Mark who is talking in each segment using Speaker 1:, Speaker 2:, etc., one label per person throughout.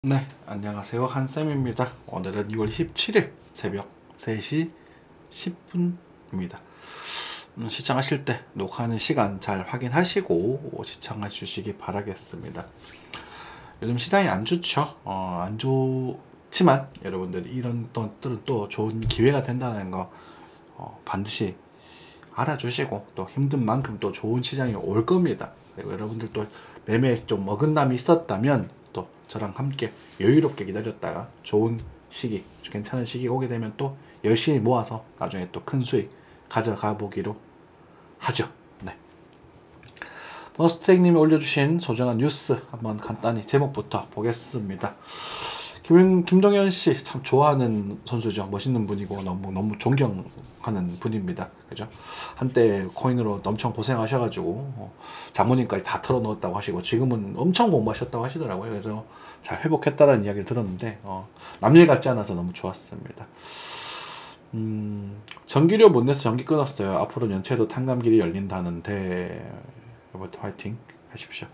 Speaker 1: 네, 안녕하세요. 한쌤입니다. 오늘은 6월 17일 새벽 3시 10분입니다. 시청하실 때 녹화하는 시간 잘 확인하시고 시청해 주시기 바라겠습니다. 요즘 시장이 안 좋죠. 안 좋지만 여러분들이 이런 것들은 또 좋은 기회가 된다는 거 반드시 알아주시고 또 힘든 만큼 또 좋은 시장이 올 겁니다. 그리고 여러분들 또 매매에 좀 어긋남이 있었다면 또 저랑 함께 여유롭게 기다렸다가 좋은 시기, 괜찮은 시기 오게 되면 또 열심히 모아서 나중에 또 큰 수익 가져가 보기로 하죠. 네. 버스텍님이 올려주신 소중한 뉴스 한번 간단히 제목부터 보겠습니다. 김동현 씨 참 좋아하는 선수죠. 멋있는 분이고 너무 존경하는 분입니다. 그죠? 한때 코인으로 엄청 고생하셔가지고 장모님까지 다 털어넣었다고 하시고 지금은 엄청 공부하셨다고 하시더라고요. 그래서 잘 회복했다는 이야기를 들었는데 남일 같지 않아서 너무 좋았습니다. 전기료 못 내서 전기 끊었어요. 앞으로 연체도 탕감길이 열린다는데 로버트 화이팅 하십시오.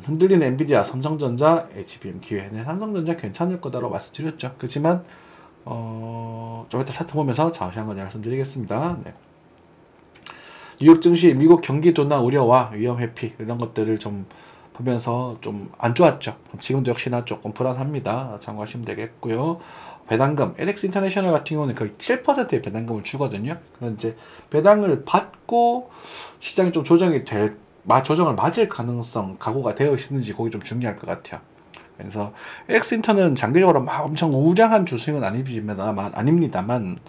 Speaker 1: 흔들리는 엔비디아, 삼성전자, HBM 기회. 네, 삼성전자 괜찮을 거다라고 말씀드렸죠. 그렇지만 좀 이따 차트 보면서 자세한 거 말씀드리겠습니다. 네. 뉴욕 증시 미국 경기 둔화 우려와 위험 회피 이런 것들을 좀 보면서 좀 안 좋았죠. 지금도 역시나 조금 불안합니다. 참고하시면 되겠고요. 배당금, LX 인터내셔널 같은 경우는 거의 7%의 배당금을 주거든요. 그런 이제 배당을 받고 시장이 좀 조정이 조정을 맞을 가능성 각오가 되어 있는지 그게 좀 중요할 것 같아요. 그래서 엑스인터는 장기적으로 막 엄청 우량한 주식은 아닙니다만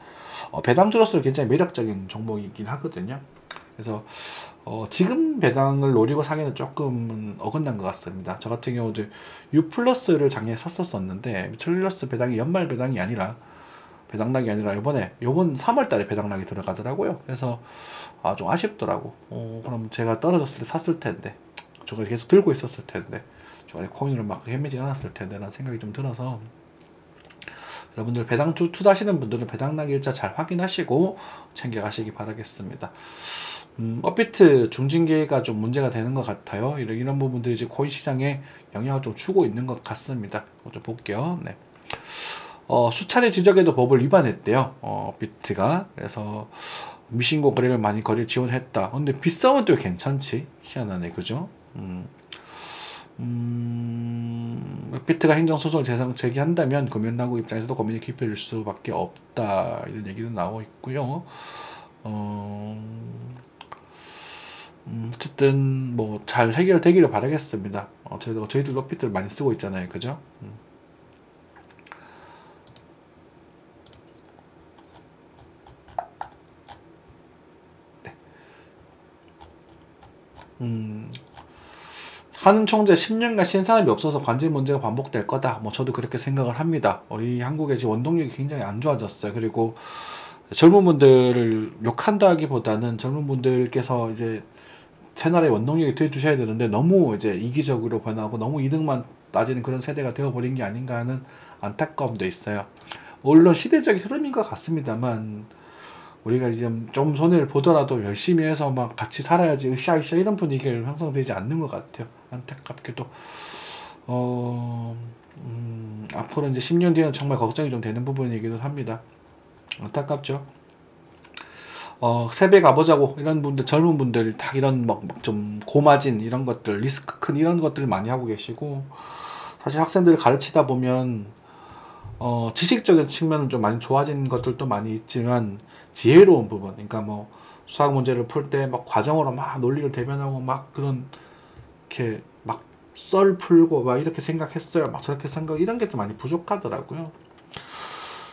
Speaker 1: 배당주로서 굉장히 매력적인 종목이긴 하거든요. 그래서 지금 배당을 노리고 사기는 조금 어긋난 것 같습니다. 저 같은 경우도 U 플러스를 작년에 샀었는데 U 플러스 배당이 연말 배당이 아니라 배당락이 아니라 요번 3월달에 배당락이 들어가더라고요. 그래서 좀 아쉽더라고. 그럼 제가 떨어졌을 때 샀을 텐데 저걸 계속 들고 있었을 텐데 저번에 코인을 막 헤매지 않았을 텐데 라는 생각이 좀 들어서 여러분들 배당 투자하시는 분들은 배당락 일자 잘 확인하시고 챙겨가시기 바라겠습니다. 업비트 중징계가 좀 문제가 되는 것 같아요. 이런 부분들이 이제 코인 시장에 영향을 좀 주고 있는 것 같습니다. 좀 볼게요. 네. 수차례 지적에도 법을 위반했대요. 비트가. 그래서 미신고 거래를 많이 거래를 지원했다. 근데 빗싸움은 또 괜찮지. 희한하네. 그죠? 비트가 행정소송을 제기한다면 금연당국 입장에서도 고민이 깊어질 수밖에 없다. 이런 얘기도 나오고 있고요. 어쨌든 뭐 잘 해결되기를 바라겠습니다. 저희들도 비트를 많이 쓰고 있잖아요. 그죠? 하는 총재 10년간 신산업이 없어서 관제 문제가 반복될 거다. 뭐 저도 그렇게 생각을 합니다. 우리 한국의 지금 원동력이 굉장히 안 좋아졌어요. 그리고 젊은 분들을 욕한다기보다는 젊은 분들께서 이제 채널의 원동력이 돼 주셔야 되는데 너무 이제 이기적으로 변하고 너무 이득만 따지는 그런 세대가 되어버린 게 아닌가 하는 안타까움도 있어요. 물론 시대적인 흐름인 것 같습니다만 우리가 이제 좀 손해를 보더라도 열심히 해서 막 같이 살아야지 으쌰으쌰 이런 분위기가 형성되지 않는 것 같아요. 안타깝게도 앞으로 이제 10년 뒤에는 정말 걱정이 좀 되는 부분이기도 합니다. 안타깝죠. 세배 가보자고 이런 분들 젊은 분들 다 이런 막 좀 고마진 이런 것들 리스크 큰 이런 것들을 많이 하고 계시고 사실 학생들을 가르치다 보면 지식적인 측면은 좀 많이 좋아진 것들도 많이 있지만 지혜로운 부분 그러니까 뭐 수학 문제를 풀 때 막 과정으로 막 논리를 대변하고 막 그런 이렇게 막 썰 풀고 막 이렇게 생각했어요 막 저렇게 생각 이런 게 좀 많이 부족하더라고요.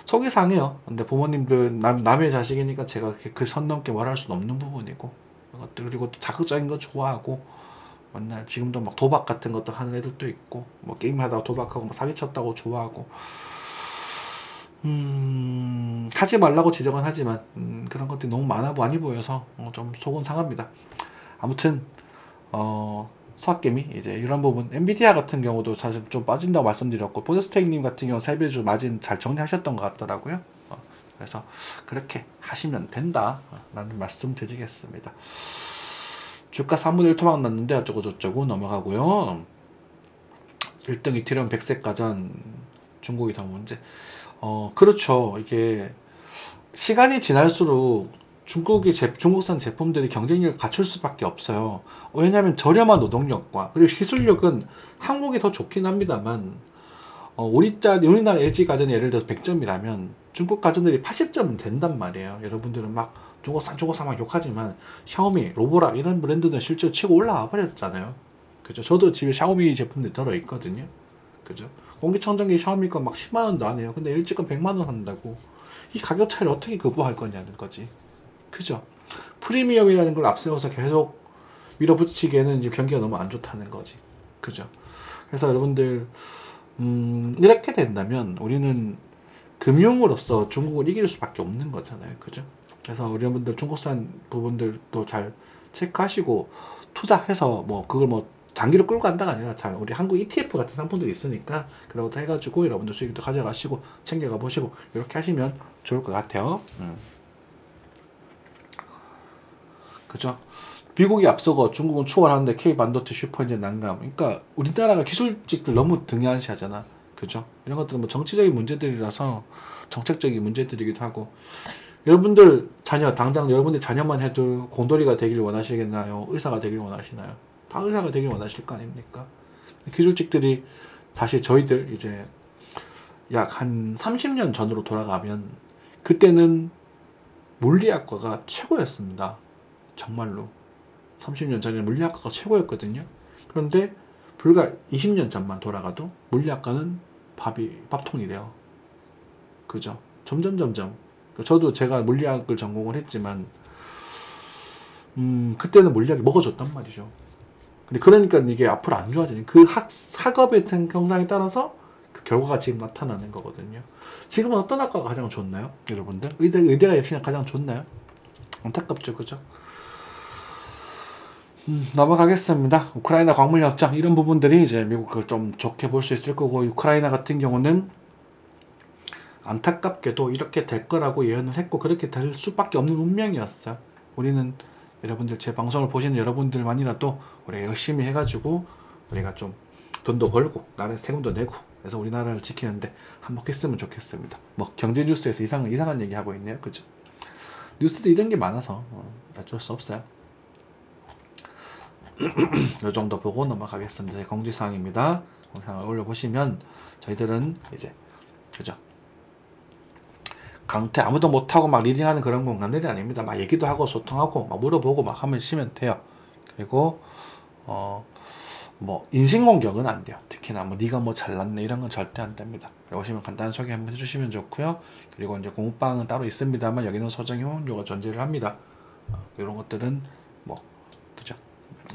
Speaker 1: 속이 상해요. 근데 부모님들 남의 자식이니까 제가 그 선 넘게 말할 수는 없는 부분이고 그리고 또 자극적인 거 좋아하고 맨날 지금도 막 도박 같은 것도 하는 애들도 있고 뭐 게임하다가 도박하고 막 사기쳤다고 좋아하고 하지 말라고 지적은 하지만 그런 것들이 너무 많이 보여서 좀 속은 상합니다. 아무튼 수학개미 이제 이런 부분 엔비디아 같은 경우도 사실 좀 빠진다고 말씀드렸고 보드스테이님 같은 경우 세배주 마진 잘 정리하셨던 것 같더라고요. 그래서 그렇게 하시면 된다 라는 말씀 드리겠습니다. 주가 3분의 1 토막 났는데 어쩌고 저쩌고 넘어가고요. 1등 이태리움 100세 가전 중국이 더 문제. 그렇죠. 이게 시간이 지날수록 중국산 제품들이 경쟁력을 갖출 수밖에 없어요. 왜냐하면 저렴한 노동력과 그리고 기술력은 한국이 더 좋긴 합니다만, 우리나라 LG 가전이 예를 들어서 100점이라면 중국 가전들이 80점은 된단 말이에요. 여러분들은 막 중국산 막 욕하지만 샤오미, 로보락 이런 브랜드는 실제로 치고 올라와 버렸잖아요. 그죠? 저도 집에 샤오미 제품들 들어있거든요. 그죠? 공기청정기 샤오미 거 막 10만 원도 안 해요. 근데 LG 건 100만 원 한다고. 이 가격 차이를 어떻게 극복할 거냐는 거지. 그죠? 프리미엄이라는 걸 앞세워서 계속 밀어붙이기에는 지금 경기가 너무 안 좋다는 거지. 그죠? 그래서 여러분들 이렇게 된다면 우리는 금융으로서 중국을 이길 수밖에 없는 거잖아요. 그죠? 그래서 우리 여러분들 중국산 부분들도 잘 체크하시고 투자해서 뭐 그걸 뭐 장기로 끌고 간다가 아니라 잘 우리 한국 ETF 같은 상품들이 있으니까 그런 것도 해가지고 여러분들 수익도 가져가시고 챙겨가 보시고 이렇게 하시면 좋을 것 같아요. 그죠? 미국이 앞서고 중국은 추월하는데 K 반도체 슈퍼인재 난감. 그러니까 우리나라가 기술직들 너무 등한시하잖아. 그죠? 이런 것들은 뭐 정치적인 문제들이라서 정책적인 문제들이기도 하고. 여러분들 자녀 당장 여러분들 자녀만 해도 공돌이가 되길 원하시겠나요? 의사가 되길 원하시나요? 다 의사가 되길 원하실 거 아닙니까? 기술직들이 다시 저희들 이제 약 한 30년 전으로 돌아가면 그때는 물리학과가 최고였습니다. 정말로 30년 전에 물리학과가 최고였거든요. 그런데 불과 20년 전만 돌아가도 물리학과는 밥통이 돼요. 그죠? 점점 저도 제가 물리학을 전공을 했지만 그때는 물리학이 먹어줬단 말이죠. 근데 그러니까 이게 앞으로 안 좋아지는 그 학업의 형상에 따라서 그 결과가 지금 나타나는 거거든요. 지금은 어떤 학과가 가장 좋나요? 여러분들? 의대가 역시나 가장 좋나요? 안타깝죠. 그죠? 넘어가겠습니다. 우크라이나 광물 협정 이런 부분들이 이제 미국을 좀 좋게 볼 수 있을 거고, 우크라이나 같은 경우는 안타깝게도 이렇게 될 거라고 예언을 했고 그렇게 될 수밖에 없는 운명이었어요. 우리는 여러분들 제 방송을 보시는 여러분들만이라도 우리가 열심히 해가지고 우리가 좀 돈도 벌고 나라에 세금도 내고 그래서 우리나라를 지키는데 한몫했으면 좋겠습니다. 뭐 경제 뉴스에서 이상한 얘기 하고 있네요. 그죠? 뉴스도 이런 게 많아서 어쩔 수 없어요. 이 정도 보고 넘어가겠습니다. 공지사항입니다. 영상을 올려보시면 저희들은 이제 그죠? 강퇴 아무도 못하고 막 리딩하는 그런 공간들이 아닙니다. 막 얘기도 하고 소통하고 막 물어보고 막 하시면 돼요. 그리고 뭐 인신공격은 안 돼요. 특히나 뭐 네가 뭐 잘났네 이런 건 절대 안 됩니다. 오시면 간단한 소개 한번 해주시면 좋고요. 그리고 이제 공부방은 따로 있습니다만 여기는 소정의 홍보가 존재를 합니다. 이런 것들은 뭐 그죠?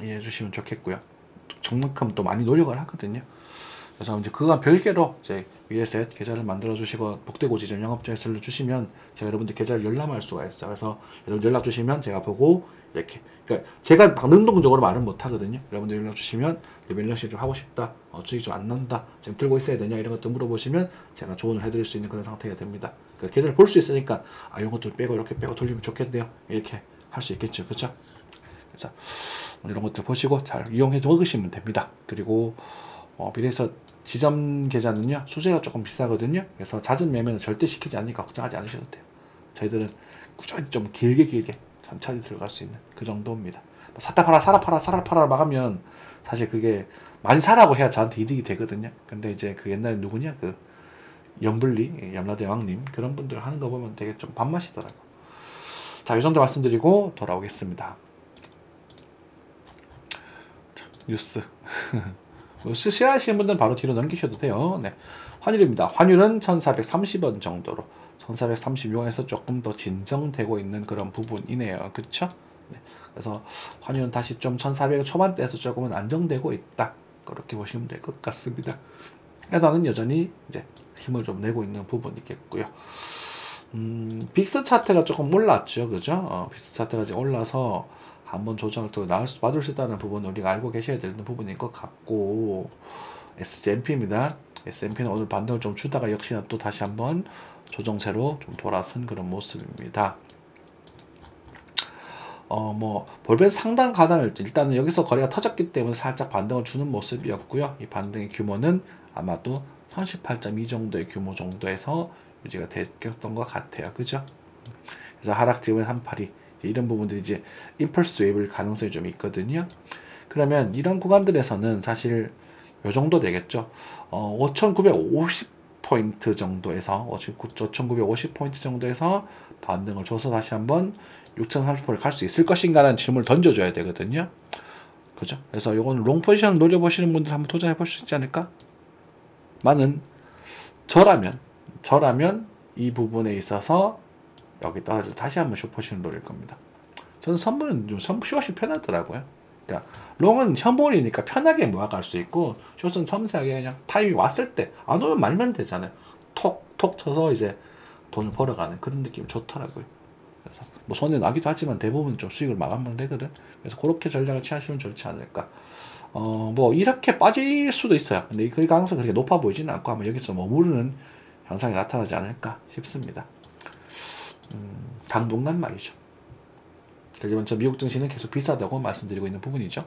Speaker 1: 이해해 주시면 좋겠고요. 정만큼 또 많이 노력을 하거든요. 그래서 이제 그거와 별개로 이제 위에셋 계좌를 만들어 주시고 복대고 지점 영업자에서 주시면 제가 여러분들 계좌를 열람할 수가 있어요. 그래서 여러분 연락 주시면 제가 보고 이렇게, 그러니까 제가 막 능동적으로 말은 못 하거든요. 여러분들 연락 주시면 밸런시 좀 하고 싶다, 수익이 좀 안 난다, 지금 들고 있어야 되냐 이런 것도 물어보시면 제가 조언을 해드릴 수 있는 그런 상태가 됩니다. 그 계좌를 볼 수 있으니까 이런 것도 빼고 이렇게 빼고 돌리면 좋겠네요. 이렇게 할 수 있겠죠, 그렇죠? 그래서 이런 것들 보시고 잘 이용해 먹으시면 됩니다. 그리고 비례해서 지점 계좌는요 수수료가 조금 비싸거든요. 그래서 잦은 매매는 절대 시키지 않으니까 걱정하지 않으셔도 돼요. 저희들은 꾸준히 좀 길게 천천히 들어갈 수 있는 그 정도입니다. 샀다 팔아 사라 팔아 막 하면 사실 그게 많이 사라고 해야 저한테 이득이 되거든요. 근데 이제 그 옛날에 누구냐 그 염블리 염라대왕님 그런 분들 하는 거 보면 되게 좀 밥맛이더라고. 자, 이 정도 말씀드리고 돌아오겠습니다. 자, 뉴스 뉴스 싫어하시는 분들은 바로 뒤로 넘기셔도 돼요. 네. 환율입니다. 환율은 1430원 정도로 1436원에서 조금 더 진정되고 있는 그런 부분이네요. 그쵸? 네. 그래서 환율은 다시 좀 1400원 초반대에서 조금은 안정되고 있다. 그렇게 보시면 될 것 같습니다. 에다는 여전히 이제 힘을 좀 내고 있는 부분이겠고요. 빅스 차트가 조금 올랐죠. 그죠? 빅스 차트가 이제 올라서 한번 조정을 또 받을 수 있다는 부분은 우리가 알고 계셔야 되는 부분인 것 같고, S&P입니다. S&P는 오늘 반등을 좀 주다가 역시나 또 다시 한번 조정세로 좀 돌아선 그런 모습입니다. 뭐 볼벤 상단 가단을 일단은 여기서 거래가 터졌기 때문에 살짝 반등을 주는 모습이었고요. 이 반등의 규모는 아마도 38.2 정도의 규모 정도에서 유지가 됐던 것 같아요. 그죠? 그래서 하락 지금은 382 이런 부분들이 이제 임펄스 웨이브일 가능성이 좀 있거든요. 그러면 이런 구간들에서는 사실 요 정도 되겠죠. 5,950포인트 정도에서 5,950포인트 정도에서 반등을 줘서 다시 한번 6,030포를 갈 수 있을 것인가라는 질문을 던져줘야 되거든요. 그죠? 그래서 요거는 롱 포지션을 노려보시는 분들 한번 도전해 볼 수 있지 않을까? 많은 저라면 이 부분에 있어서 여기 떨어져 다시 한번 숏포지션을 노릴 겁니다. 저는 선물은 좀 숏이 편하더라고요. 그러니까 롱은 현물이니까 편하게 모아갈 수 있고 숏은 섬세하게 그냥 타이밍 왔을 때 안 오면 말면 되잖아요. 톡톡 쳐서 이제 돈을 벌어가는 그런 느낌이 좋더라고요. 그래서 뭐 손에 나기도 하지만 대부분 좀 수익을 마감하면 되거든. 그래서 그렇게 전략을 취하시면 좋지 않을까. 뭐 이렇게 빠질 수도 있어요. 근데 그 가능성이 그렇게 높아 보이지는 않고 아마 여기서 머무르는 현상이 나타나지 않을까 싶습니다. 당분간 말이죠. 하지만 저 미국 증시는 계속 비싸다고 말씀드리고 있는 부분이죠.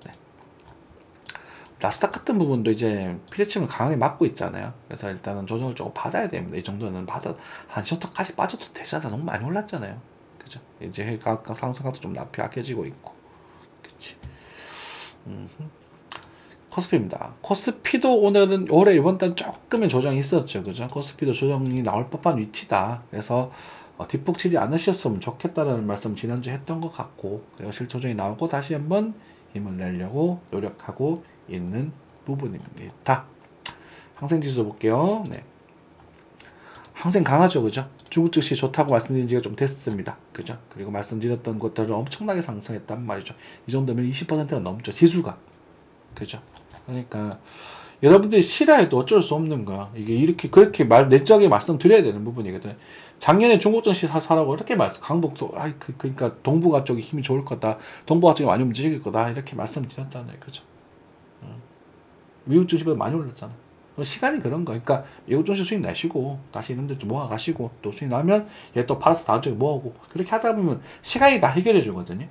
Speaker 1: 네. 나스닥 같은 부분도 이제 피레침을 강하게 막고 있잖아요. 그래서 일단은 조정을 조금 받아야 됩니다. 이 정도는 한 셔터까지 빠져도 되잖아. 너무 많이 올랐잖아요. 그죠? 이제 각 상승가도 좀 약해지고 있고. 그치. 코스피입니다. 코스피도 오늘은 올해 이번 달 조금의 조정이 있었죠. 그죠? 코스피도 조정이 나올 법한 위치다. 그래서 뒷북 치지 않으셨으면 좋겠다는 말씀 지난주에 했던 것 같고, 그리고 실조정이 나오고 다시 한번 힘을 내려고 노력하고 있는 부분입니다. 항생지수 볼게요. 네. 항생 강하죠. 그죠? 중국 증시 좋다고 말씀드린 지가 좀 됐습니다. 그죠? 그리고 말씀드렸던 것들을 엄청나게 상승했단 말이죠. 이 정도면 20%가 넘죠. 지수가. 그죠? 그러니까 여러분들이 싫어해도 어쩔 수 없는 거야. 이게 이렇게 그렇게 내적에 말씀드려야 되는 부분이거든. 작년에 중국 증시 사라고 이렇게 강북도 그러니까 동북아 쪽이 힘이 좋을 거다. 동북아 쪽이 많이 움직일 거다. 이렇게 말씀드렸잖아요. 그죠? 미국 증시보다 많이 올랐잖아. 시간이 그런 거. 그러니까 미국 증시 수익 내시고 다시 이런 데 좀 모아 가시고 또 수익 나면 얘 또 팔아서 다음 쪽에 모으고 그렇게 하다 보면 시간이 다 해결해 주거든요.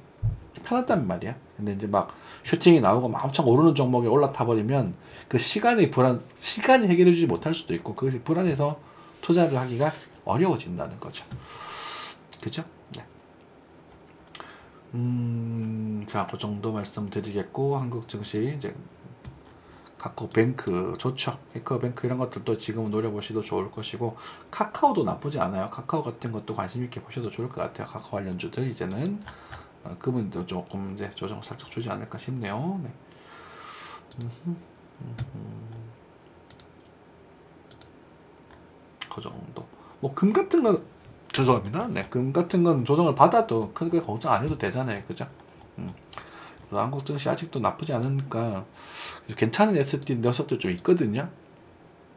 Speaker 1: 편하단 말이야. 근데 이제 막 슈팅이 나오고 막 엄청 오르는 종목에 올라타 버리면 그 시간이 해결해 주지 못할 수도 있고 그것이 불안해서 투자를 하기가 어려워진다는 거죠. 그죠? 네. 자, 그 정도 말씀드리겠고 한국 증시 이제 카카오뱅크 좋죠. 카카오뱅크 이런 것들도 지금은 노려보셔도 좋을 것이고 카카오도 나쁘지 않아요. 카카오 같은 것도 관심 있게 보셔도 좋을 것 같아요. 카카오 관련주들 이제는 그분도 조금 이제 조정 살짝 주지 않을까 싶네요. 네. 그 정도. 뭐 금 같은 건 죄송합니다. 네, 금 같은 건 조정을 받아도 크게 걱정 안 해도 되잖아요. 그죠? 그래서 한국 증시 아직도 나쁘지 않으니까 괜찮은 ST 녀석들 좀 있거든요.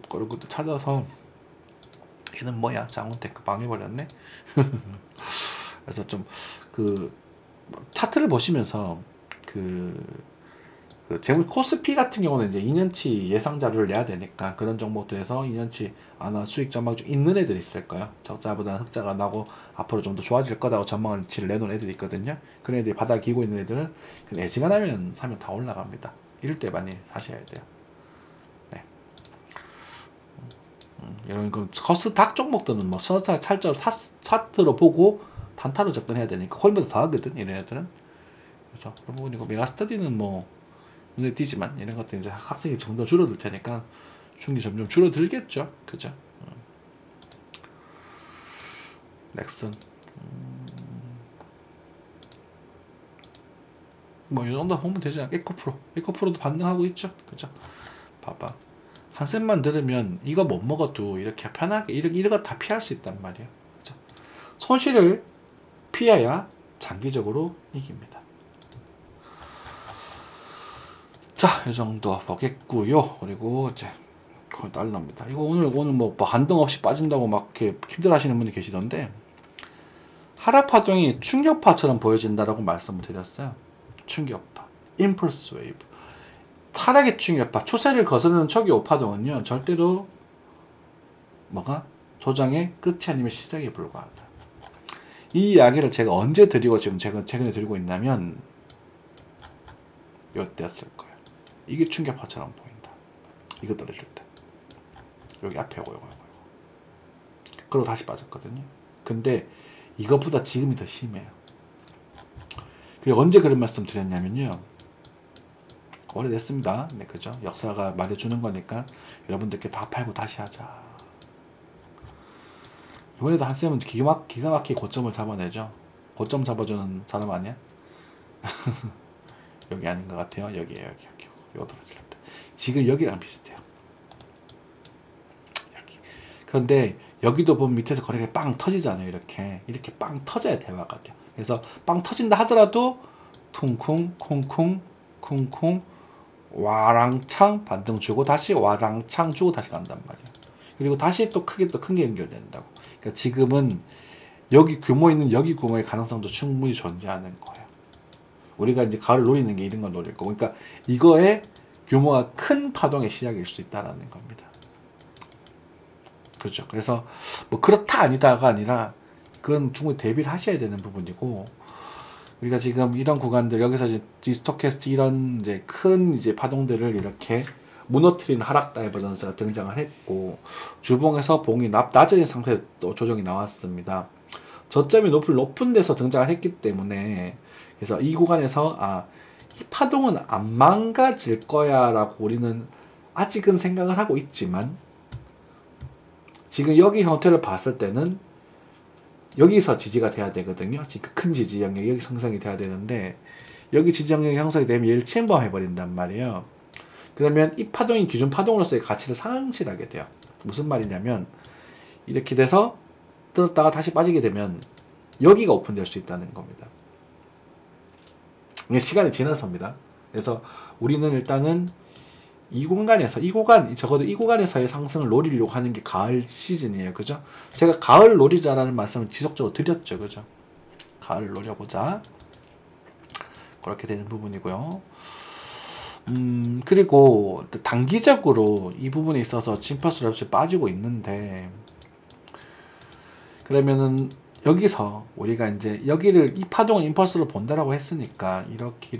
Speaker 1: 그런 것도 찾아서 얘는 뭐야 장훈테크 방해버렸네. 그래서 좀 그 차트를 보시면서 재무 코스피 같은 경우는 이제 2년치 예상 자료를 내야 되니까 그런 종목들에서 2년치 아마 수익 전망이 좀 있는 애들이 있을 거예요. 적자보다는 흑자가 나고 앞으로 좀 더 좋아질 거다고 전망치를 내놓은 애들이 있거든요. 그런 애들이 바닥 기고 있는 애들은 애지간하면 사면 다 올라갑니다. 이럴 때 많이 사셔야 돼요. 네. 이런 커스닥 종목들은 뭐 서서 찰점 차트로 보고 단타로 접근해야 되니까 홀매도 다 하거든 이런 애들은. 그래서 그런 부분이고 메가스터디는 뭐 눈에 띄지만 이런 것들 이제 학생이 점점 줄어들 테니까 중기 점점 줄어들겠죠. 그죠? 넥슨 뭐 이 정도 보면 되지 않을까? 에코프로도 반등하고 있죠. 그죠? 봐봐 한 셈만 들으면 이거 못 먹어도 이렇게 편하게 이런 거 다 피할 수 있단 말이야. 그죠? 손실을 피해야 장기적으로 이깁니다. 자, 이 정도 보겠고요. 그리고 이제 달러입니다. 이거 오늘 뭐 반등 없이 빠진다고 막 이렇게 힘들어하시는 분이 계시던데 하락 파동이 충격파처럼 보여진다라고 말씀을 드렸어요. 충격파, 임펄스 웨이브, 하락의 충격파, 추세를 거스르는 초기 오파동은요 절대로 뭐가 조정의 끝이 아니면 시작에 불과하다. 이 이야기를 제가 언제 드리고 지금 제가 최근에 드리고 있냐면 요때였을 거예요. 이게 충격파처럼 보인다. 이거 떨어질 때 여기 앞에 오고 그리고 다시 빠졌거든요. 근데 이것보다 지금이 더 심해요. 그리고 언제 그런 말씀 드렸냐면요. 오래됐습니다. 네, 그죠? 역사가 말해주는 거니까 여러분들께 다 팔고 다시 하자. 이번에도 한쌤은 기가 막히게 고점을 잡아내죠. 고점 잡아주는 사람 아니야? 여기 아닌 것 같아요. 여기에요. 여기. 요거 떨어질 때. 지금 여기랑 비슷해요. 여기. 그런데 여기도 보면 밑에서 거래가 빵 터지잖아요. 이렇게 빵 터져야 대화가 돼요. 그래서 빵 터진다 하더라도 퉁쿵 쿵쿵 쿵쿵 와랑창 반등 주고 다시 와랑창 주고 다시 간단 말이에요. 그리고 다시 또 크게 또 큰 게 연결된다고. 그러니까 지금은 여기 규모 있는 여기 규모의 가능성도 충분히 존재하는 거예요. 우리가 이제 가을 노리는 게 이런 걸 노릴 거고, 그러니까 이거의 규모가 큰 파동의 시작일 수 있다라는 겁니다. 그렇죠. 그래서 뭐 그렇다 아니다가 아니라 그건 충분히 대비를 하셔야 되는 부분이고, 우리가 지금 이런 구간들 여기서 이제 스토캐스트 이런 이제 큰 이제 파동들을 이렇게 무너뜨리는 하락 다이버전스가 등장을 했고, 주봉에서 봉이 낮아진 상태에서 또 조정이 나왔습니다. 저점이 높은 데서 등장을 했기 때문에, 그래서 이 구간에서 이 파동은 안 망가질 거야 라고 우리는 아직은 생각을 하고 있지만, 지금 여기 형태를 봤을 때는 여기서 지지가 돼야 되거든요. 지금 큰 지지 영역이 여기 형성이 돼야 되는데, 여기 지지 영역이 형성이 되면 얘를 침범해 버린단 말이에요. 그러면 이 파동이 기준 파동으로서의 가치를 상실하게 돼요. 무슨 말이냐면 이렇게 돼서 들었다가 다시 빠지게 되면 여기가 오픈될 수 있다는 겁니다. 이게 시간이 지나서입니다. 그래서 우리는 일단은 이 구간, 적어도 이 구간에서의 상승을 노리려고 하는 게 가을 시즌이에요. 그죠? 제가 가을 노리자라는 말씀을 지속적으로 드렸죠. 그죠? 가을 노려보자. 그렇게 되는 부분이고요. 그리고 단기적으로 이 부분에 있어서 심퍼스 랩스 빠지고 있는데, 그러면은 여기서 우리가 이제 여기를 이 파동을 임펄스로 본다라고 했으니까 이렇게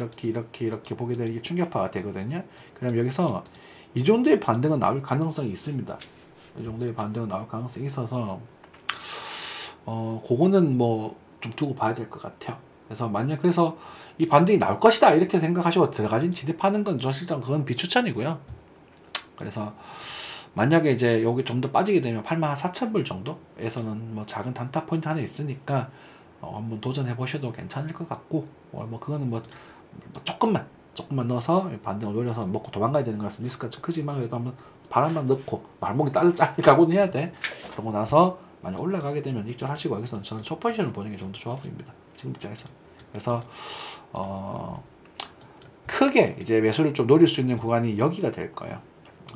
Speaker 1: 보게 되면 이게 충격파가 되거든요. 그럼 여기서 이 정도의 반등은 나올 가능성이 있습니다. 이 정도의 반등은 나올 가능성이 있어서 그거는 뭐 좀 두고 봐야 될 것 같아요. 그래서 이 반등이 나올 것이다 이렇게 생각하시고 들어가진 진입하는 건 사실상 그건 비추천이고요. 그래서 만약에 이제 여기 좀 더 빠지게 되면 84,000불 정도에서는 뭐 작은 단타 포인트 하나 있으니까 한번 도전해 보셔도 괜찮을 것 같고, 뭐 그거는 뭐 조금만 넣어서 반등을 노려서 먹고 도망가야 되는 거라서 리스크가 좀 크지만, 그래도 한번 바람만 넣고 말목이 딸 가고는 해야 돼. 그러고 나서 만약 올라가게 되면 익절하시고, 여기서는 저는 첫 포지션을 보는 게 좀 더 좋아 보입니다. 지금 입장에서. 그래서 크게 이제 매수를 좀 노릴 수 있는 구간이 여기가 될 거예요.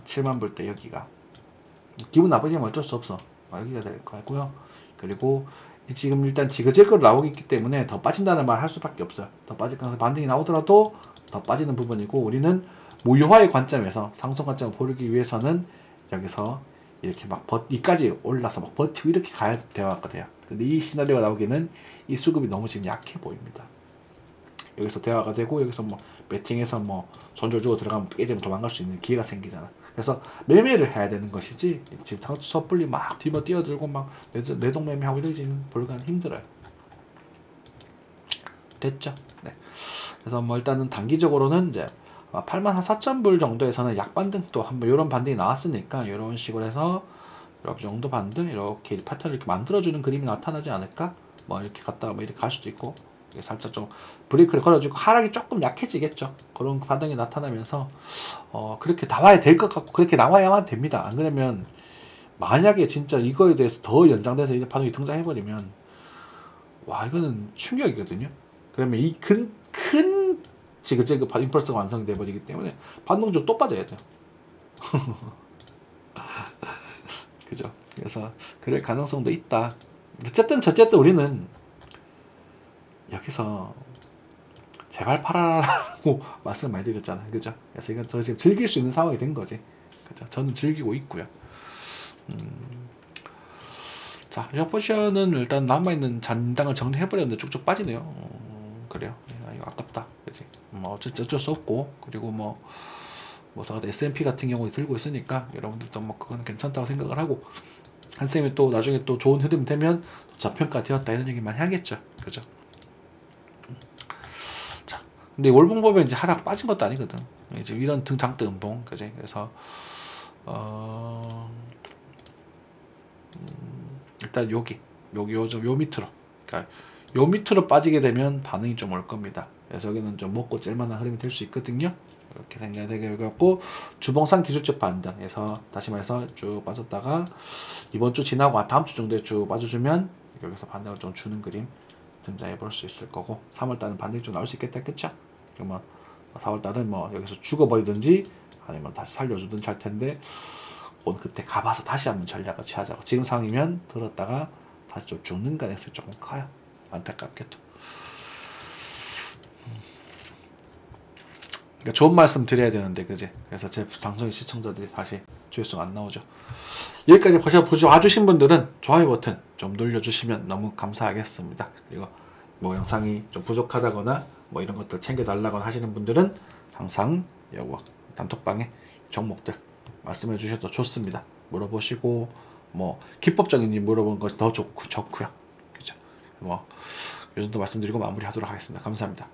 Speaker 1: 7만 불 때 여기가. 기분 나쁘지만 어쩔 수 없어. 여기가 될 거고요. 그리고 지금 일단 지그재그로 나오고 있기 때문에 더 빠진다는 말 할 수밖에 없어요. 더 빠질 가능성, 반등이 나오더라도 더 빠지는 부분이고, 우리는 무효화의 관점에서 상승 관점을 고르기 위해서는 여기서 이렇게 막 이까지 올라서 막 버티고 이렇게 가야 대화가 돼요. 근데 이 시나리오가 나오기는 이 수급이 너무 지금 약해 보입니다. 여기서 대화가 되고, 여기서 뭐 배팅해서 뭐 손절 주고 들어가면 깨지면 도망갈 수 있는 기회가 생기잖아. 그래서 매매를 해야 되는 것이지, 지금 섣불리 막 뒤로 뛰어들고 막 내동매매하고 이러지는 불가능, 힘들어요. 됐죠? 네. 그래서 뭐 일단은 단기적으로는 이제 84,000불 정도에서는 약반등, 또 한번 이런 반등이 나왔으니까 이런 식으로 해서 이렇게 정도 반등, 이렇게 패턴을 이렇게 만들어주는 그림이 나타나지 않을까? 뭐 이렇게 갔다가 뭐 이렇게 갈 수도 있고, 살짝 좀 브레이크를 걸어주고 하락이 조금 약해지겠죠. 그런 반등이 나타나면서 그렇게 나와야 될 것 같고, 그렇게 나와야만 됩니다. 안 그러면 만약에 진짜 이거에 대해서 더 연장돼서 이런 반응이 등장해버리면 와, 이거는 충격이거든요. 그러면 이 큰 지그재그 임펄스가 완성이 돼버리기 때문에 반동적으로 또 빠져야 돼요. 그죠? 그래서 그럴 가능성도 있다. 어쨌든 우리는 여기서 제발 팔아라고 말씀 많이 드렸잖아요. 그죠? 그래서 이건 저 지금 즐길 수 있는 상황이 된 거지. 그죠? 저는 즐기고 있고요. 자, 셔포션은 일단 남아있는 잔당을 정리해버렸는데 쭉쭉 빠지네요. 그래요. 이거 아깝다. 그치? 뭐 어쩔 수 없고, 그리고 뭐 S&P 같은 경우에 들고 있으니까 여러분들도 뭐 그건 괜찮다고 생각을 하고, 한쌤이 또 나중에 또 좋은 흐름 되면 저평가 되었다 이런 얘기만 해야겠죠. 그죠? 자, 근데 월봉법에 이제 하락 빠진 것도 아니거든. 이제 이런 등장대 음봉, 그지? 그래서 일단 요 밑으로, 그러니까 요 밑으로 빠지게 되면 반응이 좀 올 겁니다. 그래서 여기는 좀 먹고 찔만한 흐름이 될 수 있거든요. 이렇게 생각이 되겠고, 주봉상 기술적 반등에서 다시 말해서 쭉 빠졌다가 이번 주 지나고 다음 주 정도에 쭉 빠져주면 여기서 반등을 좀 주는 그림 등장해 볼 수 있을 거고, 3월달은 반등이 좀 나올 수 있겠다 했겠죠. 그러면 4월달은 뭐 여기서 죽어버리든지 아니면 다시 살려주든지 할 텐데, 오늘 그때 가봐서 다시 한번 전략을 취하자고. 지금 상황이면 들었다가 다시 좀 죽는 가능성이 조금 커요. 안타깝게도. 그러니까 좋은 말씀 드려야 되는데, 그지? 그래서 제 방송의 시청자들이 다시 조회수가 안 나오죠. 여기까지 봐주신 분들은 좋아요 버튼 좀 눌러주시면 너무 감사하겠습니다. 그리고 뭐 영상이 좀 부족하다거나 뭐 이런 것들 챙겨달라거나 하시는 분들은 항상 요거 단톡방에 종목들 말씀해 주셔도 좋습니다. 물어보시고 뭐 기법적인 일 물어보는 것이 더 좋고요. 그죠? 뭐 이 정도 말씀드리고 마무리하도록 하겠습니다. 감사합니다.